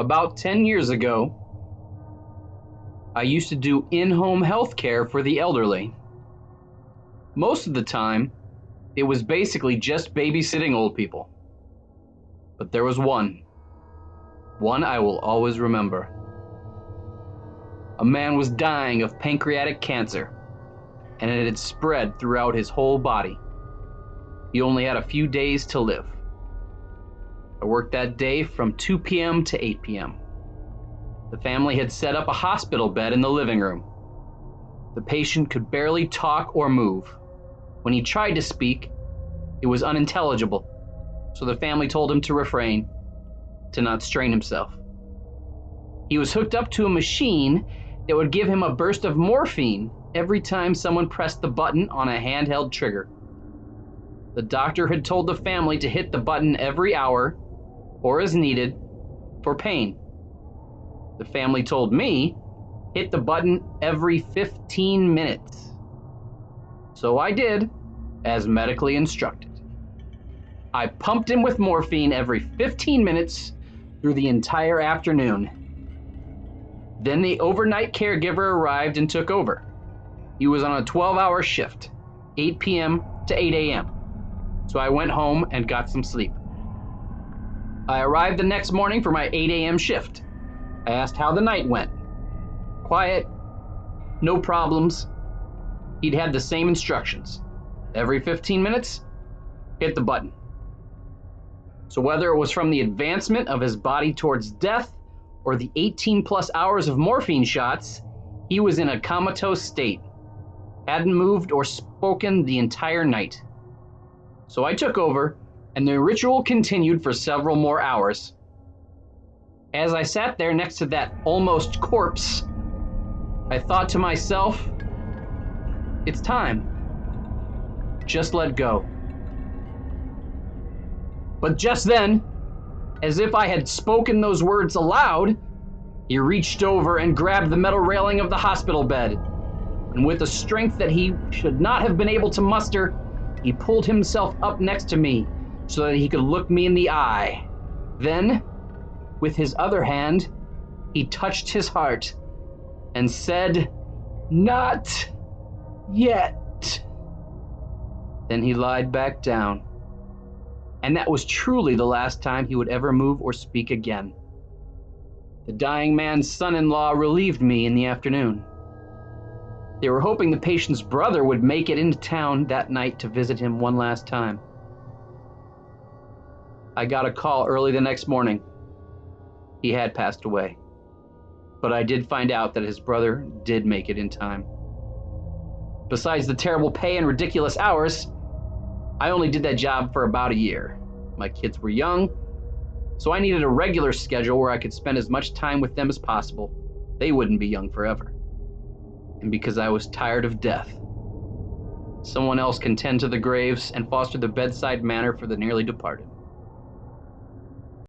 About 10 years ago, I used to do in-home health care for the elderly. Most of the time, it was basically just babysitting old people. But there was one I will always remember. A man was dying of pancreatic cancer, and it had spread throughout his whole body. He only had a few days to live. I worked that day from 2 p.m. to 8 p.m. The family had set up a hospital bed in the living room. The patient could barely talk or move. When he tried to speak, it was unintelligible, so the family told him to refrain, to not strain himself. He was hooked up to a machine that would give him a burst of morphine every time someone pressed the button on a handheld trigger. The doctor had told the family to hit the button every hour, or as needed, for pain. The family told me, hit the button every 15 minutes. So I did, as medically instructed. I pumped him with morphine every 15 minutes through the entire afternoon. Then the overnight caregiver arrived and took over. He was on a 12-hour shift, 8 p.m. to 8 a.m. So I went home and got some sleep. I arrived the next morning for my 8 a.m. shift. I asked how the night went. Quiet, no problems. He'd had the same instructions. Every 15 minutes, hit the button. So whether it was from the advancement of his body towards death or the 18 plus hours of morphine shots, he was in a comatose state. Hadn't moved or spoken the entire night. So I took over, and the ritual continued for several more hours. As I sat there next to that almost corpse, I thought to myself, it's time. Just let go. But just then, as if I had spoken those words aloud, he reached over and grabbed the metal railing of the hospital bed. And with a strength that he should not have been able to muster, he pulled himself up next to me so that he could look me in the eye. Then, with his other hand, he touched his heart and said, "Not yet." Then he lied back down. And that was truly the last time he would ever move or speak again. The dying man's son-in-law relieved me in the afternoon. They were hoping the patient's brother would make it into town that night to visit him one last time. I got a call early the next morning. He had passed away. But I did find out that his brother did make it in time. Besides the terrible pay and ridiculous hours, I only did that job for about a year. My kids were young, so I needed a regular schedule where I could spend as much time with them as possible. They wouldn't be young forever. And because I was tired of death, someone else can tend to the graves and foster the bedside manner for the nearly departed.